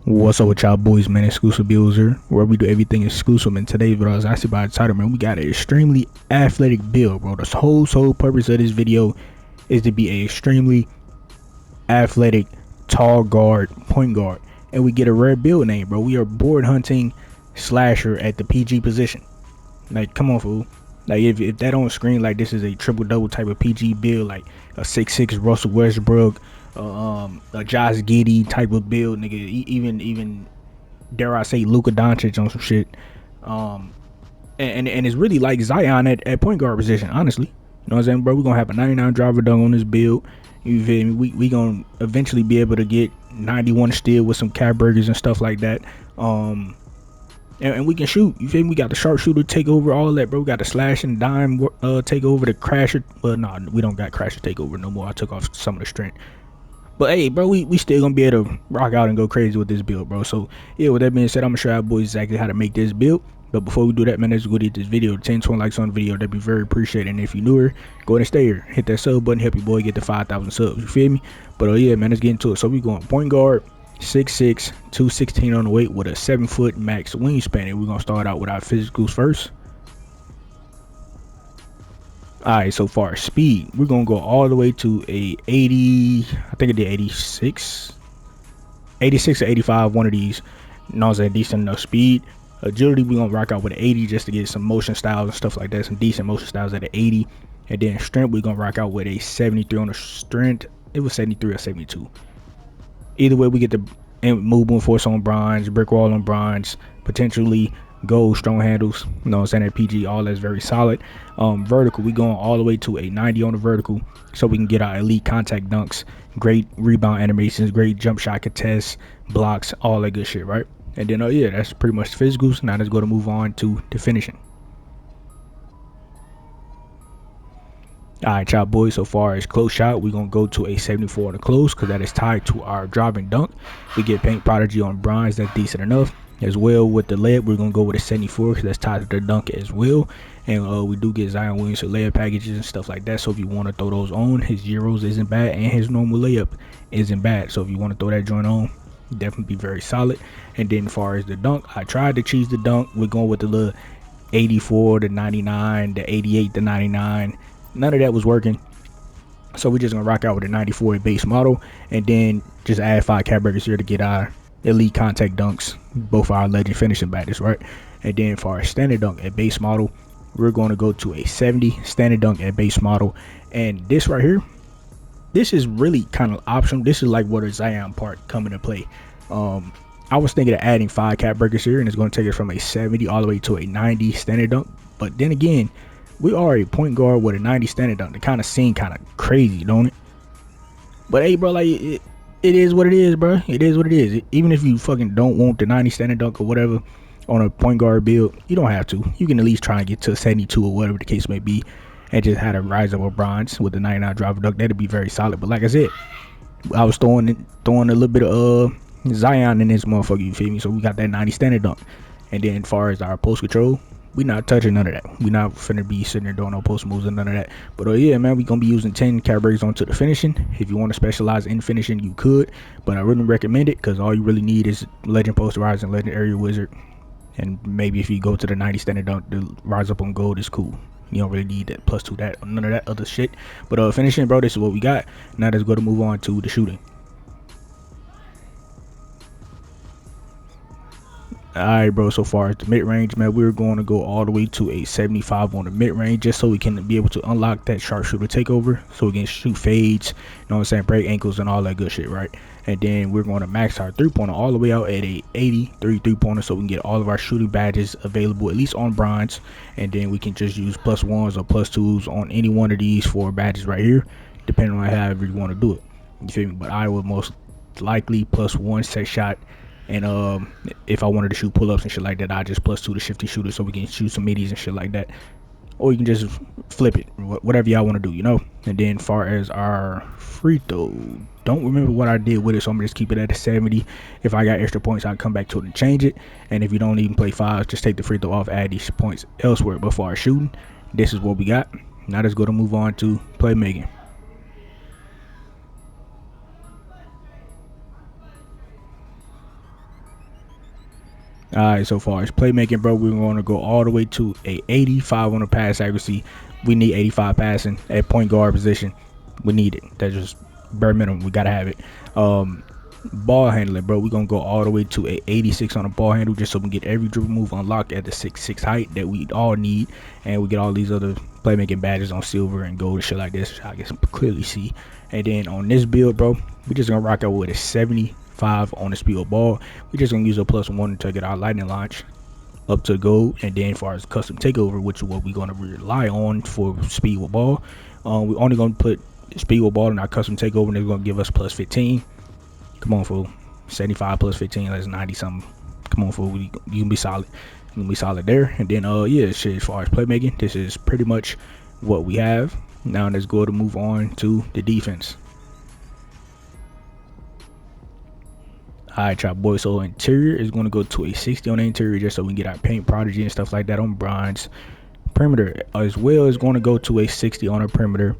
What's up with y'all boys, man? Exclusivebuildz here, where we do everything exclusive. And today's video is actually by the title, man. We got an extremely athletic build, bro. The sole purpose of this video is to be a extremely athletic, tall guard, point guard. And we get a rare build name, bro. We are board hunting SLAHER at the PG position. Like, come on, fool. Like, if that on screen, like, this is a triple-double type of PG build, like a 6'6" Russell Westbrook, a Josh Giddey type of build, nigga. Even dare I say Luka Doncic on some shit. And it's really like Zion at point guard position, honestly. You know what I'm saying, bro? We're gonna have a 99 driver dunk on this build. You feel me? We gonna eventually be able to get 91 steal with some cap burgers and stuff like that. And we can shoot. You feel me? We got the sharpshooter take over, all that, bro. We got the slash and dime take over, the crasher. Well, nah, we don't got crasher take over no more. I took off some of the strength. But hey, bro, we still gonna be able to rock out and go crazy with this build, bro. So yeah, with that being said, I'm gonna show y'all boys exactly how to make this build. But before we do that, man, let's go get this video. 10-20 likes on the video, that'd be very appreciated. And if you're newer, go ahead and stay here. Hit that sub button, help your boy get to 5,000 subs. You feel me? But yeah, man, let's get into it. So we going point guard, 6'6", 216 on the weight with a 7-foot max wingspan. And we're gonna start out with our physicals first. Alright, so far speed, we're gonna go all the way to a 80. I think I did 86 or 85, one of these. You know what I'm saying? Decent enough speed. Agility, we're gonna rock out with an 80 just to get some motion styles and stuff like that, some decent motion styles at an 80. And then strength, we're gonna rock out with a 73 on the strength. It was 73 or 72. Either way, we get the movement force on bronze, brick wall on bronze, potentially gold strong handles. You know what I'm saying? At PG, all that's very solid. Vertical, we going all the way to a 90 on the vertical, so we can get our elite contact dunks, great rebound animations, great jump shot contests, blocks, all that good shit, right? And then yeah, that's pretty much the physicals. Now let's go to move on to the finishing. Alright, y'all boys, so far as close shot, we're gonna go to a 74 on the close, because that is tied to our driving dunk. We get paint prodigy on bronze, that's decent enough. As well with the layup, we're gonna go with a 74 because that's tied to the dunk as well. And we do get Zion Williamson layup packages and stuff like that, so if you want to throw those on, his zeros isn't bad and his normal layup isn't bad. So if you want to throw that joint on, definitely be very solid. And then as far as the dunk, I tried to cheese the dunk. We're going with the little 84 to 99, the 88 to 99. None of that was working, so we're just gonna rock out with a 94 base model, and then just add 5 cap breakers here to get our elite contact dunks, both our legend finishing badges, right? And then for our standard dunk at base model, we're going to go to a 70 standard dunk at base model. And this right here, this is really kind of optional. This is like where the Zion part come into play. I was thinking of adding 5 cap breakers here, and it's going to take us from a 70 all the way to a 90 standard dunk. But then again, we are a point guard with a 90 standard dunk. It kind of seems kind of crazy, don't it? But hey, bro, like it is what it is, bro. It is what it is. Even if you fucking don't want the 90 standard dunk or whatever on a point guard build, you don't have to. You can at least try and get to a 72 or whatever the case may be, and just have to rise up a bronze with the 99 driver dunk. That'd be very solid. But like I said, I was throwing a little bit of Zion in this motherfucker. You feel me? So we got that 90 standard dunk. And then as far as our post control, we not touching none of that. We not finna be sitting there doing no post moves and none of that. But yeah, man, we gonna be using 10 cap breaks onto the finishing. If you want to specialize in finishing, you could, but I wouldn't recommend it, because all you really need is legend posterizer and legend area wizard. And maybe if you go to the 90 standard dunk, the rise up on gold is cool. You don't really need that +2 that, none of that other shit. But finishing, bro, this is what we got. Now let's go to move on to the shooting. Alright, bro, so far as the mid-range, man, we're going to go all the way to a 75 on the mid-range, just so we can be able to unlock that sharpshooter takeover, so we can shoot fades, you know what I'm saying, break ankles and all that good shit, right? And then we're going to max our three-pointer all the way out at a 83 three-pointer, so we can get all of our shooting badges available, at least on bronze. And then we can just use +1s or +2s on any one of these 4 badges right here, depending on however you want to do it. You feel me? But I would most likely +1 set shot. And if I wanted to shoot pull-ups and shit like that, I just +2 the shifty shooter, so we can shoot some middies and shit like that. Or you can just flip it, whatever y'all want to do, you know. And then far as our free throw, don't remember what I did with it, so I'm gonna just keep it at a 70. If I got extra points, I'll come back to it and change it. And if you don't even play 5s, just take the free throw off, add these points elsewhere. But for our shooting, this is what we got. Now let's go to move on to playmaking. All right, so far as playmaking, bro, we're going to go all the way to a 85 on the pass accuracy. We need 85 passing at point guard position. We need it. That's just bare minimum. We gotta have it. Ball handling, bro, we're gonna go all the way to a 86 on the ball handle, just so we can get every dribble move unlocked at the 6'6" height that we all need, and we get all these other playmaking badges on silver and gold and shit like this, which I can clearly see. And then on this build, bro, we're just gonna rock out with a 75 on the speed of ball. We're just gonna use a +1 to get our lightning launch up to gold. And then as far as custom takeover, which is what we're going to rely on for speed with ball, we're only going to put speed with ball in our custom takeover, and they're going to give us +15. Come on, fool. 75 +15, that's 90 something. Come on, fool. You can be solid. You can be solid there. And then yeah, shit, as far as playmaking, this is pretty much what we have. Now let's go to move on to the defense. Alright, y'all boys, so interior is going to go to a 60 on the interior, just so we can get our paint prodigy and stuff like that on bronze. Perimeter as well is going to go to a 60 on our perimeter,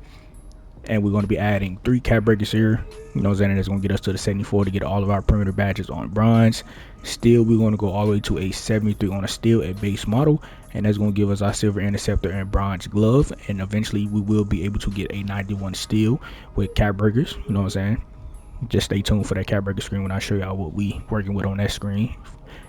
and we're going to be adding 3 cap breakers here, you know what I'm saying, and it's going to get us to the 74 to get all of our perimeter badges on bronze. Steel, we're going to go all the way to a 73 on a steel at base model, and that's going to give us our silver interceptor and bronze glove, and eventually we will be able to get a 91 steel with cap breakers, you know what I'm saying. Just stay tuned for that cap breaker screen when I show y'all what we working with on that screen.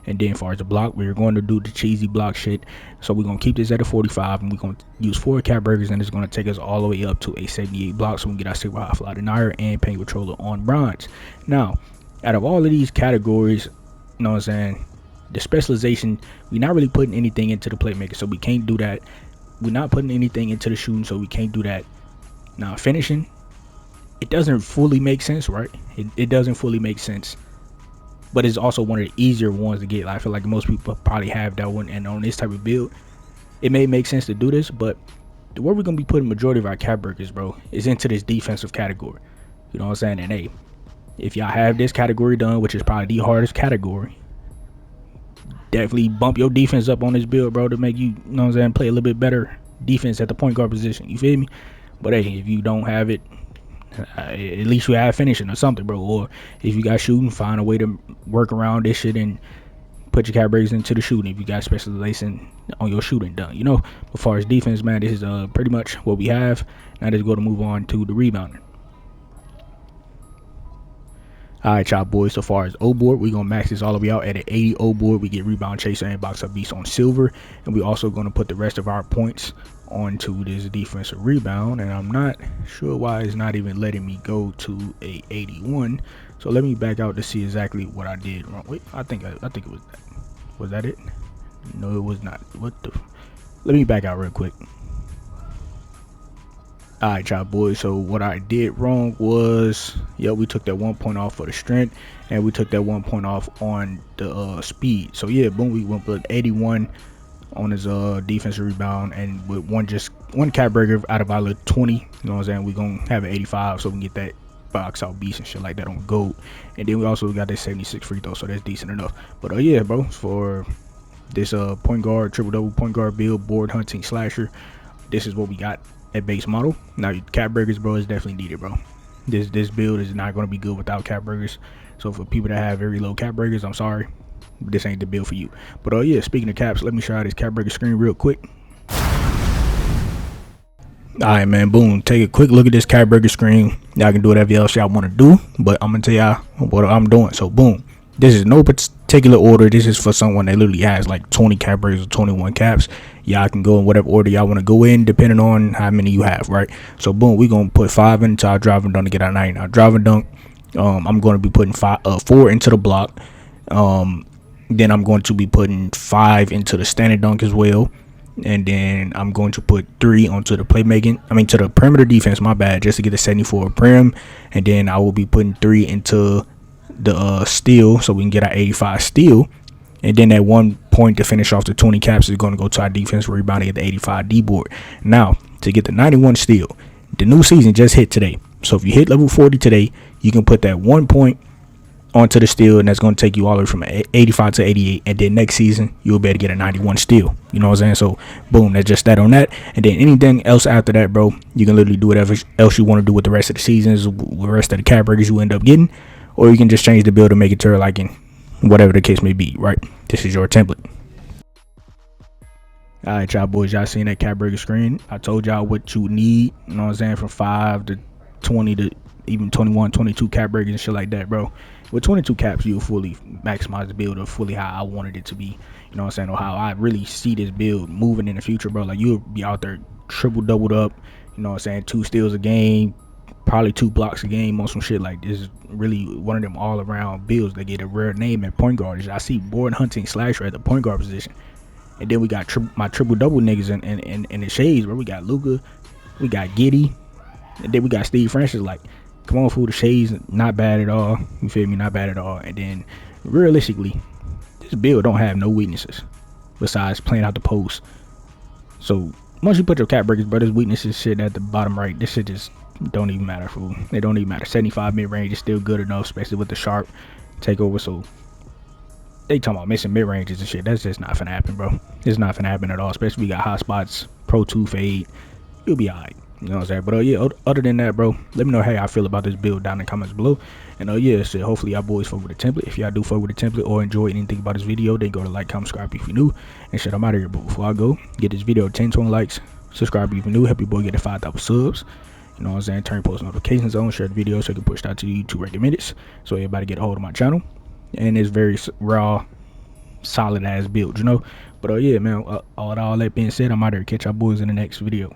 And then as far as the block, we're going to do the cheesy block shit. So we're going to keep this at a 45, and we're going to use 4 cap breakers, and it's going to take us all the way up to a 78 block, so we can get our silver high fly denier and paint controller on bronze. Now, out of all of these categories, you know what I'm saying, the specialization, we're not really putting anything into the playmaker, so we can't do that. We're not putting anything into the shooting, so we can't do that. Now, finishing, it doesn't fully make sense, right? It doesn't fully make sense, but it's also one of the easier ones to get. I feel like most people probably have that one, and on this type of build, it may make sense to do this, but where we're gonna be putting majority of our cap breakers, bro, is into this defensive category. You know what I'm saying? And hey, if y'all have this category done, which is probably the hardest category, definitely bump your defense up on this build, bro, to make you know what I'm saying, play a little bit better defense at the point guard position. You feel me? But hey, if you don't have it, at least you have finishing or something, bro. Or if you got shooting, find a way to work around this shit and put your cap breakers into the shooting. If you got specialization on your shooting done, you know. As far as defense, man, this is pretty much what we have. Now let's go to move on to the rebounding. Alright, y'all boys, so far as O board, we're gonna max this all the way out at an 80 O board. We get rebound chaser and box up beast on silver, and we also gonna put the rest of our points onto this defensive rebound. And I'm not sure why it's not even letting me go to a 81. So let me back out to see exactly what I did wrong. Wait, I think it was that. Was that it? No, it was not. What the? Let me back out real quick. Alright, y'all boys, so what I did wrong was, we took that 1 point off for the strength, and we took that 1 point off on the speed. So yeah, boom, we went with 81 on his defensive rebound, and with one cap breaker out of our 20, you know what I'm saying, we're gonna have an 85, so we can get that box out beast and shit like that on gold. And then we also got that 76 free throw, so that's decent enough. But yeah, bro, for this point guard, triple double point guard build, board hunting slasher, this is what we got at base model. Now cap breakers, bro, is definitely needed, bro. This build is not going to be good without cap breakers. So for people that have very low cap breakers, I'm sorry, but this ain't the build for you. But yeah, speaking of caps, let me show you this cap breaker screen real quick. Alright, man, boom, take a quick look at this cap breaker screen. Y'all can do whatever else y'all want to do, but I'm gonna tell y'all what I'm doing. So boom, this is no particular order. This is for someone that literally has like 20 cap breakers or 21 caps. Y'all can go in whatever order y'all want to go in, depending on how many you have, right? So boom, we're gonna put 5 into our driving dunk to get our 90. Our driving dunk, I'm going to be putting 4 into the block. Then I'm going to be putting 5 into the standing dunk as well. And then I'm going to put 3 onto the playmaking. To the perimeter defense, my bad, just to get a 74 prim. And then I will be putting 3 into the steal, so we can get our 85 steal. And then that 1 point to finish off the 20 caps is going to go to our defense rebounding at the 85 D board. Now, to get the 91 steal, the new season just hit today. So if you hit level 40 today, you can put that 1 point onto the steal, and that's going to take you all the way from 85 to 88. And then next season, you'll be able to get a 91 steal. You know what I'm saying? So, boom, that's just that on that. And then anything else after that, bro, you can literally do whatever else you want to do with the rest of the seasons, with the rest of the cap breakers you end up getting. Or you can just change the build to make it to your liking. whatever the case may be, right? This is your template. All right, y'all boys, y'all seen that cap breaker screen? I told y'all what you need, you know what I'm saying, from 5 to 20 to even 21, 22 cap breakers and shit like that, bro. With 22 caps, you'll fully maximize the build or fully how I wanted it to be, you know what I'm saying, or how I really see this build moving in the future, bro. Like, you'll be out there triple doubled up, you know what I'm saying, 2 steals a game, probably 2 blocks a game on some shit. Like, this is really one of them all around builds that get a rare name at point guard. I see board hunting SLAHER at the point guard position. And then we got my triple double niggas in the shades, bro. We got Luka, we got Giddy, and then we got Steve Francis. Like, come on, fool, the shades not bad at all. You feel me? Not bad at all. And then realistically, this build don't have no weaknesses besides playing out the post. So once you put your cap breakers, bro, there's weaknesses shit at the bottom right. This shit just don't even matter, fool. They don't even matter. 75 mid range is still good enough, especially with the sharp takeover. So they talking about missing mid ranges and shit. That's just not finna happen, bro. It's not finna happen at all. Especially we got hot spots, Pro 2 fade. You'll be alright. You know what I'm saying? But yeah, other than that, bro, let me know how y'all feel about this build down in the comments below. And yeah, so hopefully y'all boys fuck with the template. If y'all do fuck with the template or enjoy anything about this video, then go to like, comment, subscribe if you're new. And shit, I'm out of here. But before I go, get this video 10, 20 likes, subscribe if you're new, help your boy get to 5,000 subs. You know what I'm saying? Turn post notifications on, share the video so it can push out to you 2 recommended. So everybody get a hold of my channel. And it's very raw, solid ass build, you know. But yeah, man, all that being said, I'm out here. Catch y'all boys in the next video.